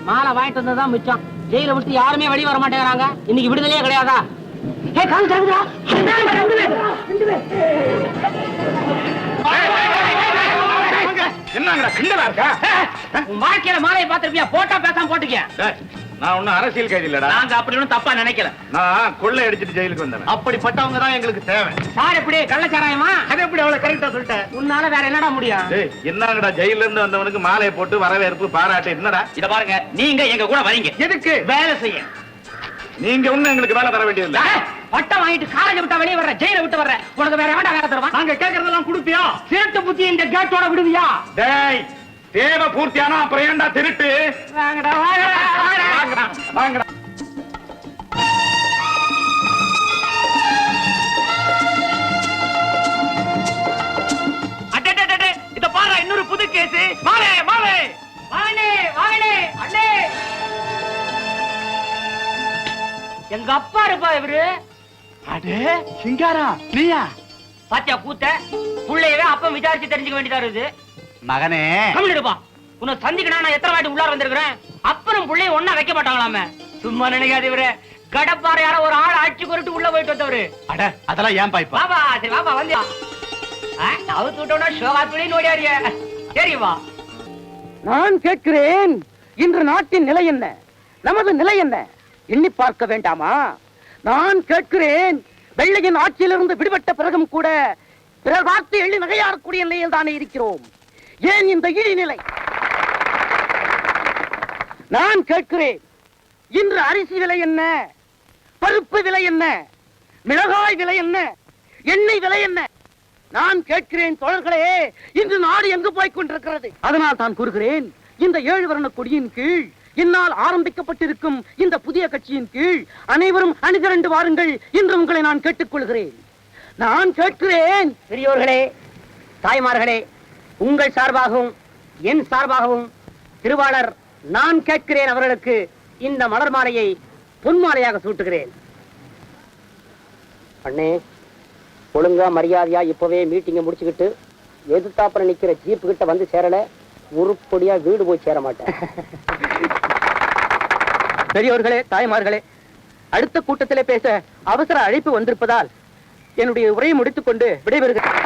மாலை வாங்கிட்டு வந்ததுதான் மிச்சம். ஜெயில விட்டு யாருமே வெளியே வர மாட்டேங்கிறாங்க. இன்னைக்கு விடுதலையே கிடையாதா? வாழ்க்கையில மாலையை பார்த்திருப்பியா? போட்டா பேசாம போட்டுக்க. நான் ஒன்னும் அரசியல் கைதி இல்லடா. நாங்க அப்படி ஒன்னும் தப்பா நினைக்கல. நான் கொள்ளை அடிச்சிட்டு ஜெயிலுக்கு வந்தேன். அப்படிப்பட்டவங்க தான் எங்களுக்கு தேவை. சார் எப்படி கள்ளச்சாராயமா? அது எப்படி அவ்வளவு கரெக்டா சொல்லிட்டேன்? உன்னால வேற என்னடா முடியும்? என்னங்கடா ஜெயில இருந்து வந்தவனுக்கு மாலையை போட்டு வரவேற்பு பாராட்டு என்னடா? இத பாருங்க, நீங்க எங்க கூட வரீங்க. எதுக்கு? வேலை செய்ய. நீங்க ஒண்ணும் எங்களுக்கு வேலை தர வேண்டியதில்லை. பட்டம் வாங்கிட்டு காலேஜ் விட்டா வெளியே வர்ற, ஜெயில விட்டு வர்ற, உனக்கு வேற வேண்டாம் வேலை தருவான். நாங்க கேட்கறதெல்லாம் கொடுப்பியா? திருட்டு புத்தி இந்த கேட்டோட விடுவியா? டேய், தேவை பூர்த்தியானா அப்புறம் ஏன்டா திருட்டு? வாங்கடா வாங்கடா வாங்கடா வாங்கடா. இத பாரு, இன்னொரு புது கேஸ். மாலே மாலே வாங்கனே வாங்கனே அண்ணே. எங்க அப்பா இருப்பா இவரு. அடே சிங்காரா, நீயா? பாத்தியா கூத்த? புள்ளையவே அப்ப விசாரிச்சு தெரிஞ்சுக்க வேண்டியதா இருக்குது. மகனே கம்மிடுப்பா. உன்னை சந்திக்கணும் நான் எத்தனை வாட்டி உள்ளார வந்திருக்கிறேன். அப்புறம் புள்ளைய ஒன்னா வைக்க மாட்டாங்களாமே. சும்மா நினைக்காது இவரு. கடப்பாறை யாரோ ஒரு ஆள் அடிச்சு கொண்டு உள்ள போயிட்டு வந்தவரு. அட அதெல்லாம் ஏன் பாய்ப்பா? பாபா சரி பாபா வந்து அவுத்து விட்டோம்னா ஷோகா துணி நோடியாரிய. சரி வா. நான் கேட்கிறேன், இன்று நாட்டின் நிலை என்ன, நமது நிலை என்ன எண்ணி பார்க்க வேண்டாமா? நான் கேட்கிறேன், வெள்ளையின் ஆட்சியிலிருந்து விடுபட்ட பிறகும் கூட பிறர் பார்த்து எள்ளி நகையாறக்கூடிய நிலையில் தானே இருக்கிறோம். ஏன் இந்த இழிநிலை? நான் கேட்கிறேன், இன்று அரிசி விலை என்ன, பருப்பு விலை என்ன, மிளகாய் விலை என்ன, எண்ணெய் விலை என்ன? நான் கேட்கிறேன் தோழர்களே, இன்று நாடு எங்கு போய்க் கொண்டிருக்கிறது? அதனால் தான் கூறுகிறேன், இந்த 7 வர்ண கொடியின் கீழ் என்னால் ஆரம்பிக்கப்பட்டிருக்கும் இந்த புதிய கட்சியின் கீழ் அனைவரும் அணிதிரண்டு வாருங்கள் என்று உங்களை நான் கேட்டுக்கொள்கிறேன். நான் கேட்கிறேன், பெரியோர்களே, தாய்மார்களே, உங்கள் சார்பாகவும் என் சார்பாகவும் திருவாளர் நான் கேட்கிறேன் அவர்களுக்கு இந்த மலர் மாலையை பொன்மாலையாக சூட்டுகிறேன். அண்ணே, ஒழுங்கா மரியாதையா இப்பவே மீட்டிங்க முடிச்சுக்கிட்டு எதிர்த்தாப்புல நிக்கிற ஜீப்பு கிட்ட வந்து சேரல, உருப்படியா வீடு போய் சேர மாட்டேன். பெரியோர்களே, தாய்மார்களே, அடுத்த கூட்டத்திலே பேச அவசர அழைப்பு வந்திருப்பதால் என்னுடைய உரையை முடித்துக் கொண்டு விடைபெறுகிறேன்.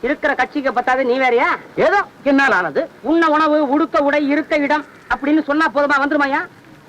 இருக்கிற கட்சிக்கு பத்தாது நீ வேறையா? ஏதோ என்னால் ஆனது. உண்ண உணவு, உடுக்க உடை, இருக்க இடம் அப்படின்னு சொன்னா போதுமா? வந்துருமாயா?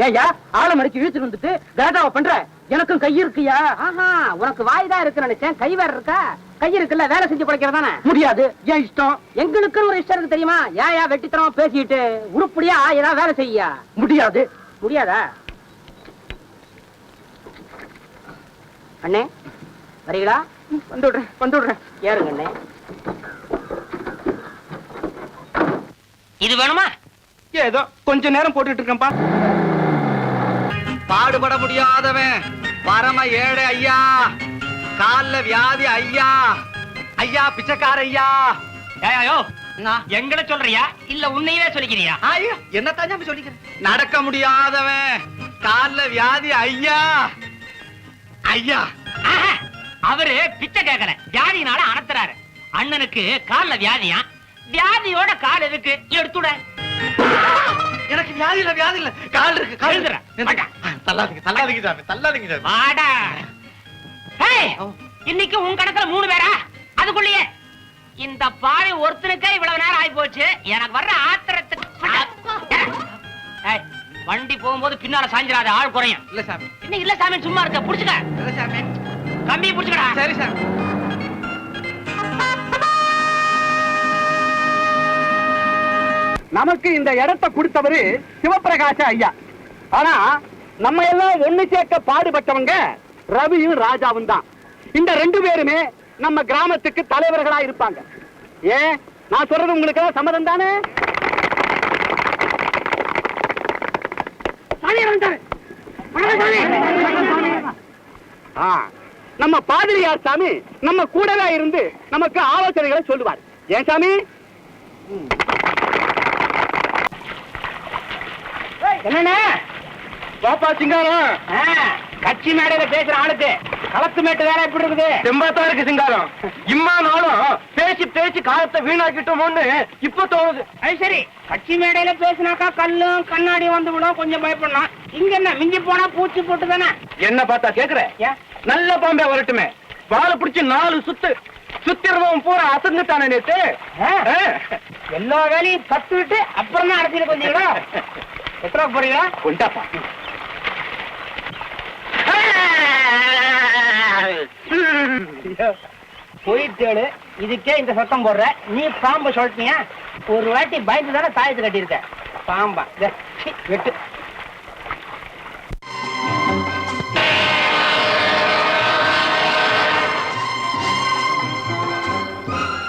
ஏயா ஆளை மறிச்சு இழுத்துட்டு வந்துட்டு கலாட்டாவை பண்ற? எனக்கும் கை இருக்குயா. ஆஹா, உனக்கு வாய் தான் இருக்கு நினைச்சேன். கை வேற இருக்கா? கை இருக்குல்ல, வேலை செஞ்சு பழைக்கிறதானே? முடியாது. ஏன் இஷ்டம்? எங்களுக்குன்னு ஒரு இஷ்டம் இருக்கு தெரியுமா? ஏயா வெட்டித்தனமா பேசிட்டு உருப்படியா ஏதாவது வேலை செய்யா? முடியாது. முடியாதா? அண்ணே வரீங்களா? வந்துடுறேன் வந்துடுறேன். ஏறுங்க அண்ணே. இது வேணுமா? ஏதோ கொஞ்ச நேரம் போட்டுட்டு இருக்கேன்பா. பாடுபட முடியாதவன் பரம ஏழை ஐயா, கால்ல வியாதி ஐயா, ஐயா பிச்சைக்கார ஐயா. ஏயோ எங்களை சொல்றியா இல்ல உன்னையவே சொல்லிக்கிறியா? ஐயா என்னத்தான் சொல்லிக்கிறேன். நடக்க முடியாதவன் கால்ல வியாதி ஐயா, ஐயா. அவரு பிச்சை கேட்கல, வியாதினால அனத்துறாரு. அண்ணனுக்கு கால்ல வியாதியா? வியாதியோட கால் எதுக்கு? எடுத்துட. எனக்கு வியாதி இல்ல, வியாதி இல்ல, கால் இருக்கு. தள்ளாதீங்க தள்ளாதீங்க சாமி, தள்ளாதீங்க சாமி. வாடா. இன்னைக்கு உன் கணக்குல 3 பேரா? அதுக்குள்ளேயே இந்த பாவி ஒருத்தனுக்கே இவ்வளவு நேரம் ஆகி போச்சு. எனக்கு வர்ற ஆத்திரத்துக்கு வண்டி போகும்போது பின்னால சாஞ்சிராத, ஆள் குறையும். இல்ல சாமி. இன்னைக்கு இல்ல சாமி, சும்மா இருக்க. புடிச்சுக்க. இல்ல சாமி. கம்பியை புடிச்சுக்கடா. சரி சாமி. நமக்கு இந்த இடத்தை கொடுத்தவரு சிவபிரகாச ஐயா. ஆனா நம்ம எல்லாம் ஒண்ணு சேர்க்க பாடுபட்டவங்க ரவியும் ராஜாவும் தான். இந்த 2 பேருமே நம்ம கிராமத்துக்கு தலைவர்களா இருப்பாங்க. ஏன் நான் சொல்றது உங்களுக்கு சம்மதம் தானே? நம்ம பாதிரியார் சாமி நம்ம கூடவே இருந்து நமக்கு ஆலோசனைகளை சொல்லுவார். ஏன் சாமி? என்னண்ணே? பாப்பா சிங்காரம் கட்சி மேடையில பேசுற ஆளுக்கு களத்து மேட்டு வேற எப்படி இருக்குது? தெம்பாத்தான் இருக்கு சிங்காரம். இம்மா நாளும் பேசி பேசி காலத்தை வீணாக்கிட்டோமோன்னு இப்ப தோணுது. அது சரி, கட்சி மேடையில பேசினாக்கா கல்லும் கண்ணாடியும் வந்து விடும், கொஞ்சம் பயப்படலாம். இங்க என்ன மிஞ்சி போனா பூச்சி போட்டு தானே. என்ன பார்த்தா கேக்குற? நல்ல பாம்பே வரட்டுமே, வாழை பிடிச்சு 4 சுத்திரவும் பூரா அசந்துட்டானே நேத்து. எல்லா வேலையும் கத்து விட்டு அப்புறம் தான் அரசியல் கொஞ்சீங்களா? எத்தனை போறீங்களா? கொண்டாப்பா. போயிட்டேளு, இதுக்கே இந்த சத்தம் போடுற. நீ பாம்பு சொல்லிட்டியா? ஒரு வாட்டி பயந்து தானே தாயத்து கட்டியிருக்க. பாம்பா வெட்டு.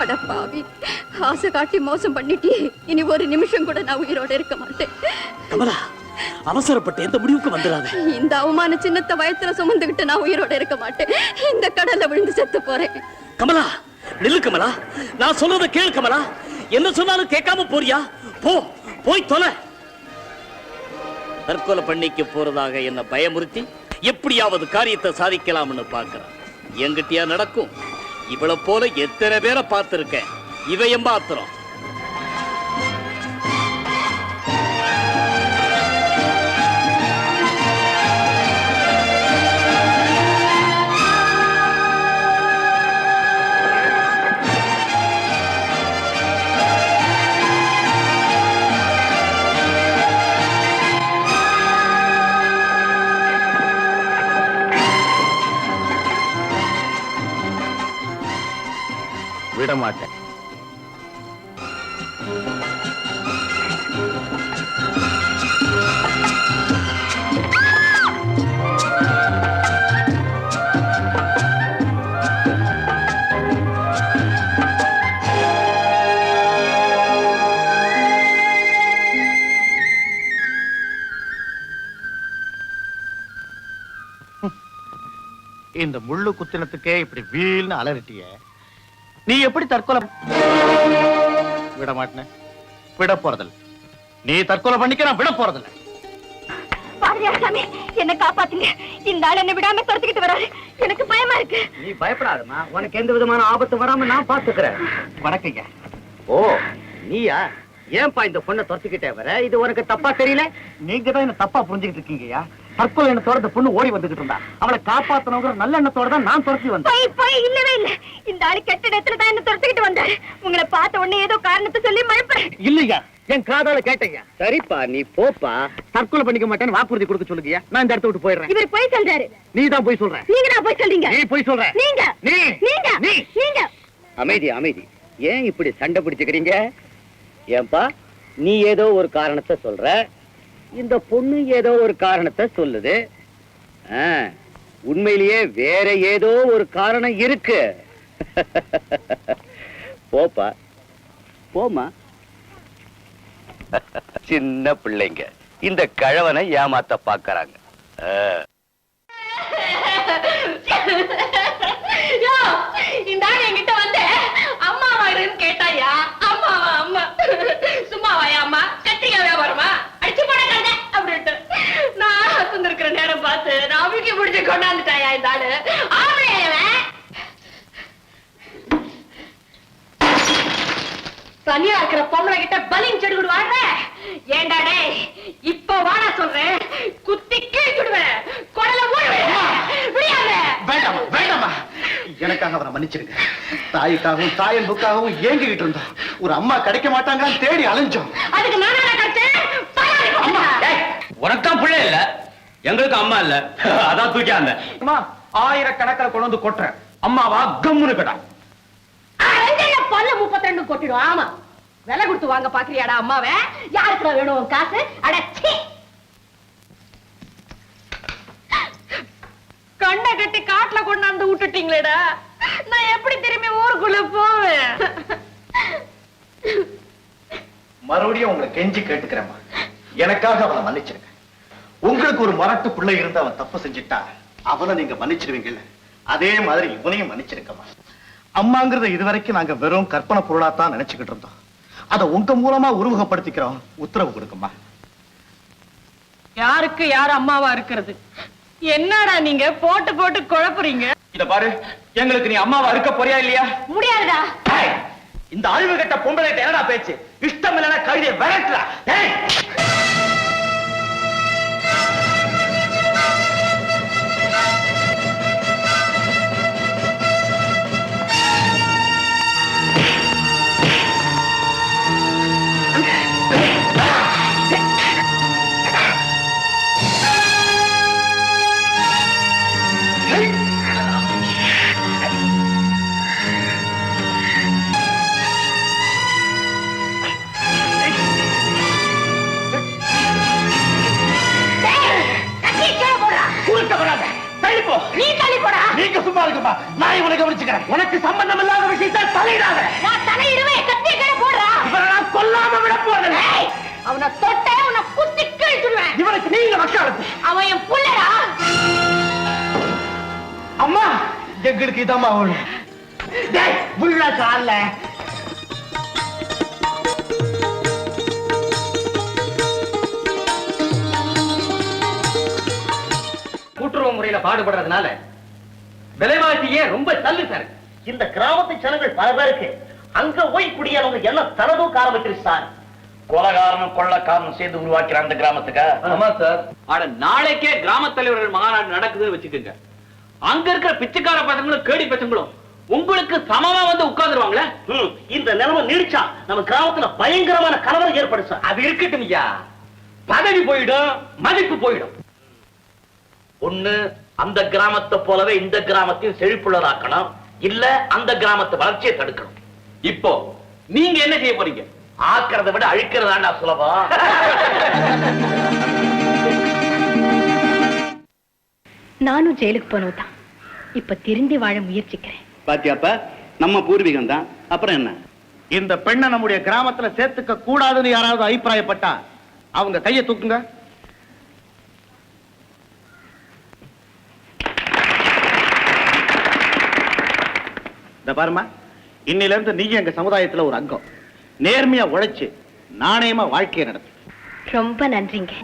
அடப்பாவி, ஆசை காட்டி மோசம் பண்ணிட்டு இனி ஒரு நிமிஷம் கூட நான் உயிரோட இருக்க மாட்டேன். கமலா, அவசரப்பட்டு எந்த முடிவுக்கு வந்துடாத. இந்த அவமான சின்னத்தை வயத்துல சுமந்துகிட்டு நான் உயிரோட இருக்க மாட்டேன். இந்த கடல்ல விழுந்து செத்து போறேன். கமலா, நில்லு கமலா, நான் சொல்றத கேளு கமலா. என்ன சொன்னாலும் கேட்காம போறியா? போய் தொலை. தற்கொலை பண்ணிக்க போறதாக என்ன பயமுறுத்தி எப்படியாவது காரியத்தை சாதிக்கலாம்னு பாக்குறேன். எங்கிட்டயா நடக்கும்? இவளை போல எத்தனை பேரை பார்த்திருக்கேன். இவையும் பாத்திரம். விட மாட்டேன். இந்த முள்ளு குத்தினத்துக்கே இப்படி வீல்னு அலறிட்டிய, நீ எப்படி தற்கொலை? விட மாட்டேன், விட போறதில்ல. நீ தற்கொலை பண்ணிக்க, நான் விட போறதில்ல. சாமி, என்ன காப்பாத்துங்க. இந்த ஆள் என்ன விடாம துரத்துக்கிட்டு வராரு. எனக்கு பயமா இருக்கு. நீ பயப்படாதம்மா, உனக்கு எந்த விதமான ஆபத்து வராம நான் பாத்துக்கிறேன். வணக்கங்க. ஓ, நீயா? ஏன்பா இந்த பொண்ணை துரத்துக்கிட்டே வர? இது உனக்கு தப்பா தெரியல? நீங்க தான் என்ன தப்பா புரிஞ்சுக்கிட்டு இருக்கீங்கயா. தற்கொலை எண்ணத்தோட இந்த பொண்ணு ஓடி வந்துகிட்டு இருந்தா, அவளை காப்பாத்தணுங்கிற நல்ல எண்ணத்தோட தான் நான் துரத்தி வந்தேன். போய் இல்லவே இல்ல. இந்த ஆளு கெட்ட இடத்துல தான் என்ன துரத்துக்கிட்டு வந்தாரு. உங்களை பார்த்த உடனே ஏதோ காரணத்தை சொல்லி மறுப்பேன். இல்லையா, என் காதால கேட்டீங்க. சரிப்பா, நீ போப்பா. தற்கொலை பண்ணிக்க மாட்டேன்னு வாக்குறுதி கொடுக்க சொல்லுங்க. நான் இந்த இடத்த விட்டு போயிடுறேன். இவர் போய் சொல்றாரு. நீ தான் போய் சொல்ற. நீங்க தான் போய் சொல்றீங்க. நீ போய் சொல்ற. நீங்க நீ நீங்க நீ நீங்க அமைதி அமைதி. ஏன் இப்படி சண்டை பிடிச்சுக்கிறீங்க? ஏன்பா, நீ ஏதோ ஒரு காரணத்தை சொல்ற, இந்த பொண்ணு ஏதோ ஒரு காரணத்தை சொல்லுது. உண்மையிலேயே வேற ஏதோ ஒரு காரணம் இருக்கு. போப்பா, போமா. சின்ன பிள்ளைங்க இந்த கழவனை ஏமாத்த பாக்குறாங்க. இந்த ஆள் என்கிட்ட வந்து அம்மாவா இருன்னு கேட்டாயா? அம்மாவா? அம்மா சும்மாவாயா? அம்மா கத்திரிக்கா வியாபாரமா? அடிச்சு போட கதை அப்படின்ட்டு நான் வந்திருக்கிற நேரம் பார்த்து நான் அவிக்க முடிச்சு கொண்டாந்துட்டாயா இந்த ஆளு. தனியா இருக்கிற பொம்பளை கிட்ட பலிங் செடி விடுவாங்க. ஏண்டா டேய், இப்ப வாடா சொல்றேன், குத்தி கிழிச்சுடுவேன், குடல வேண்டாமா வேண்டாமா, எனக்காக அவரை மன்னிச்சிருங்க. தாய்க்காகவும் தாயன்புக்காகவும் ஏங்கிக்கிட்டு இருந்தோம். ஒரு அம்மா கிடைக்க மாட்டாங்கன்னு தேடி அலைஞ்சோம். அதுக்கு நானா கிடைச்சேன்? உனக்கு தான் பிள்ளை இல்ல, எங்களுக்கு அம்மா இல்ல, அதான் தூக்கியாந்த. ஆயிரக்கணக்கில் கொண்டு வந்து கொட்டுறேன். அம்மாவா கம்முன்னு கடா. பல்ல 32 கொட்டிடும். ஆமா, விலை கொடுத்து வாங்க பாக்குறியாடா அம்மாவை? யாருக்கு வேணும் காசு? அடச்சி, கண்ணை கட்டி காட்டுல கொண்டாந்து விட்டுட்டீங்களேடா. நான் எப்படி திரும்பி ஊருக்குள்ள போவேன்? மறுபடியும் உங்களை கெஞ்சி கேட்டுக்கிறேம்மா, எனக்காக அவனை மன்னிச்சிருங்க. உங்களுக்கு ஒரு மரட்டு பிள்ளை இருந்து அவன் தப்பு செஞ்சுட்டா அவனை நீங்க மன்னிச்சிருவீங்கல்ல, அதே மாதிரி இவனையும் மன்னிச்சிருக்கமா. அம்மாங்கிறத இதுவரைக்கும் நாங்க வெறும் கற்பனை பொருளாத்தான் நினைச்சுக்கிட்டு இருந்தோம். அதை உங்க மூலமா உருவகப்படுத்திக்கிறோம். உத்தரவு கொடுக்கமா. யாருக்கு யார் அம்மாவா இருக்கிறது? என்னடா நீங்க போட்டு போட்டு குழப்புறீங்க? இத பாரு, எங்களுக்கு நீ அம்மாவை அறுக்க போறியா இல்லையா? முடியாதுடா. இந்த அழிவு கட்ட பொம்பளை என்னடா பேச்சு? இஷ்டம் இல்லைன்னா கழுதியை விரட்டுறா. நீங்க சும்மா இருக்குமா? நான் இவனை கவனிச்சுக்கிறேன். உனக்கு சம்பந்தம் இல்லாத விஷயத்தை தலையிடாத. நான் தலையிடுவேன். கத்திய கீழே போடுறா. இவனை நான் கொல்லாம விட போறேன். அவனை தொட்டே உன்னை குத்தி கிழிச்சுடுவேன். இவனுக்கு நீங்க வக்காலத்து. அவன் என் புள்ளடா. அம்மா, எங்களுக்கு இதம்மா வேணும். டேய், புள்ள கால்ல. கூட்டுறவு முறையில பாடுபடுறதுனால விலைவாசியே ரொம்ப தள்ளு சார். இந்த கிராமத்து ஜனங்கள் பல பேருக்கு அங்க போய் குடியவங்க என்ன தனதும் ஆரம்பிச்சிருச்சு சார். கொலகாரனும் கொள்ளக்காரனும் சேர்ந்து உருவாக்கிற அந்த கிராமத்துக்கு. ஆமா சார். ஆனா நாளைக்கே கிராம தலைவர்கள் மாநாடு நடக்குதுன்னு வச்சுக்கோங்க. அங்க இருக்கிற பிச்சைக்கார பசங்களும் கேடி பசங்களும் உங்களுக்கு சமமா வந்து உட்கார்ந்துருவாங்களே. இந்த நிலைமை நீடிச்சா நம்ம கிராமத்துல பயங்கரமான கலவரம் ஏற்படும் சார். அது இருக்கட்டும் ஐயா. பதவி போயிடும், மதிப்பு போயிடும். ஒண்ணு அந்த கிராமத்தை போலவே இந்த கிராமத்தையும் செழிப்புள்ளதாக்கணும், இல்ல அந்த கிராமத்தை வளர்ச்சியை தடுக்கணும். இப்போ நீங்க என்ன செய்ய போறீங்க? ஆக்கிறத விட அழிக்கிறதாண்டா சுலபம். நானும் ஜெயிலுக்கு போனதான் இப்ப திருந்தி வாழ முயற்சிக்கிறேன். பாத்தியாப்பா, நம்ம பூர்வீகம் தான். அப்புறம் என்ன? இந்த பெண்ணை நம்முடைய கிராமத்துல சேர்த்துக்க கூடாதுன்னு யாராவது அபிப்பிராயப்பட்டா அவங்க கையை தூக்குங்க. இந்த பாருமா, இன்னில இருந்து நீ எங்க சமுதாயத்துல ஒரு அங்கம். நேர்மையா உழைச்சு நாணயமா வாழ்க்கையை நடத்து. ரொம்ப நன்றிங்க.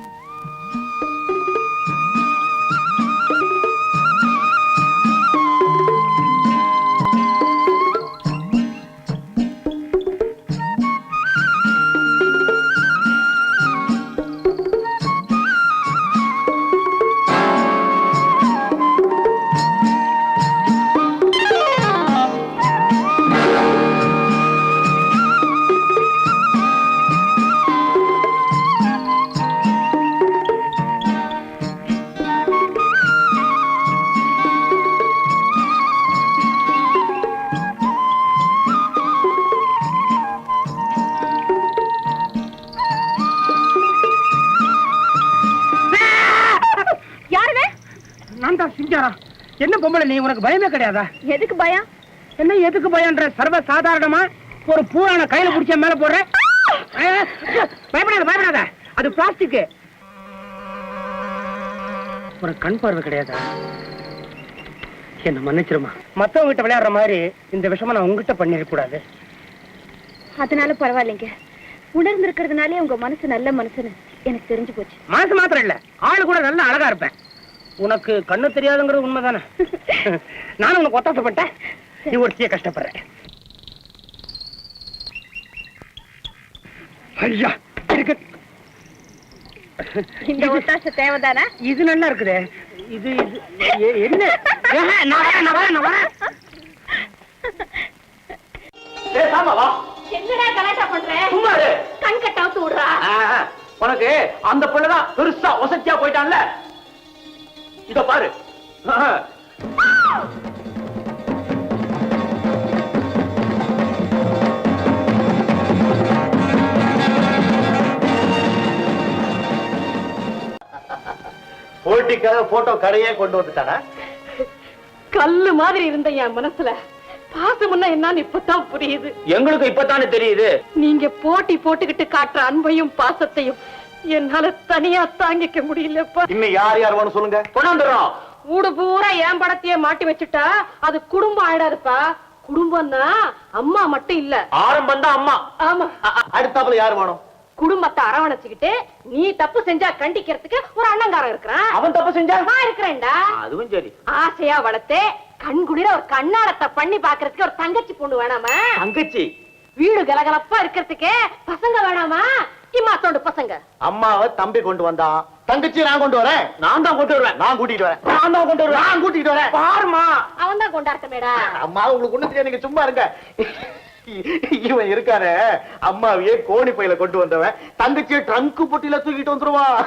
என்ன பொம்பளை நீ? உனக்கு பயமே கிடையாதா? எதுக்கு பயம்? என்ன எதுக்கு பயம்ன்ற? சர்வ சாதாரணமா ஒரு பூரான கையில புடிச்ச மேல போடுற. பயப்படாத பயப்படாத, அது பிளாஸ்டிக். உனக்கு கண் பார்வை கிடையாதா? என்ன மன்னிச்சிருமா. மத்தவங்க கிட்ட விளையாடுற மாதிரி இந்த விஷயமா நான் உங்ககிட்ட பண்ணிருக்க கூடாது. அதனால பரவாயில்லைங்க. உணர்ந்திருக்கிறதுனாலே உங்க மனசு நல்ல மனசுன்னு எனக்கு தெரிஞ்சு போச்சு. மனசு மாத்திரம் இல்ல, ஆளு கூட நல்லா அழகா இருப்பேன். உனக்கு கண்ணு தெரியாதுங்கிறது உண்மைதானே? நானும் உனக்கு ஒத்தாசப்பட்டேன், நீ ஒருத்திய கஷ்டப்படுற. ஐயா இருக்கு. இந்த ஒத்தாசை தேவைதானா? இது நல்லா இருக்குதே. இது என்ன? நான் வரேன். என்னடா கலாட்டா பண்ற? கண் கட்டாவது விடுறா. உனக்கு அந்த பிள்ளைதான் பெருசா ஒசத்தியா போயிட்டான்ல. இத பாரு. போட்டிக்காக போட்டோ கடையே கொண்டு வந்துட்டானா? கல்லு மாதிரி இருந்த என் மனசுல பாசம்னா என்னன்னு இப்பதான் புரியுது. எங்களுக்கு இப்பதானே தெரியுது. நீங்க போட்டி போட்டுக்கிட்டு காட்டுற அன்பையும் பாசத்தையும் என்னால தனியா தாங்கிக்க முடியலப்பா. இன்னும் யார் யார் வேணும் சொல்லுங்க, கொண்டாந்துறோம். ஊடு பூரா என் படத்தையே மாட்டி வச்சுட்டா அது குடும்பம் ஆயிடாதுப்பா. குடும்பம்னா அம்மா மட்டும் இல்ல, ஆரம்பம் தான் அம்மா. ஆமா. அடுத்தாப்புல யார் வேணும்? குடும்பத்தை அரவணைச்சுக்கிட்டு நீ தப்பு செஞ்சா கண்டிக்கிறதுக்கு ஒரு அண்ணங்காரன் இருக்கிறான். அவன் தப்பு செஞ்சா நான் இருக்கிறேன்டா. அதுவும் சரி. ஆசையா வளர்த்து கண்குளிர ஒரு கண்ணாடத்தை பண்ணி பாக்குறதுக்கு ஒரு தங்கச்சி பொண்ணு வேணாமா? தங்கச்சி வீடு கலகலப்பா இருக்கிறதுக்கு பசங்க வேணாமா? இம்மாத்தோண்டு பசங்க. அம்மாவை தம்பி கொண்டு வந்தான், தங்கச்சி நான் கொண்டு வரேன். நான் தான் கொண்டு வருவேன். நான் கூட்டிட்டு வரேன். நான் தான் கொண்டு வருவேன். நான் கூட்டிட்டு வரேன். பாருமா, அவன் தான் கொண்டாட்டமேடா. அம்மா உங்களுக்கு ஒண்ணு தெரியாது, நீங்க சும்மா இருங்க. இவன் இருக்காரு, அம்மாவையே கோணி பையில கொண்டு வந்தவன் தங்கச்சியை ட்ரங்க் பொட்டியில தூக்கிட்டு வந்துருவான்.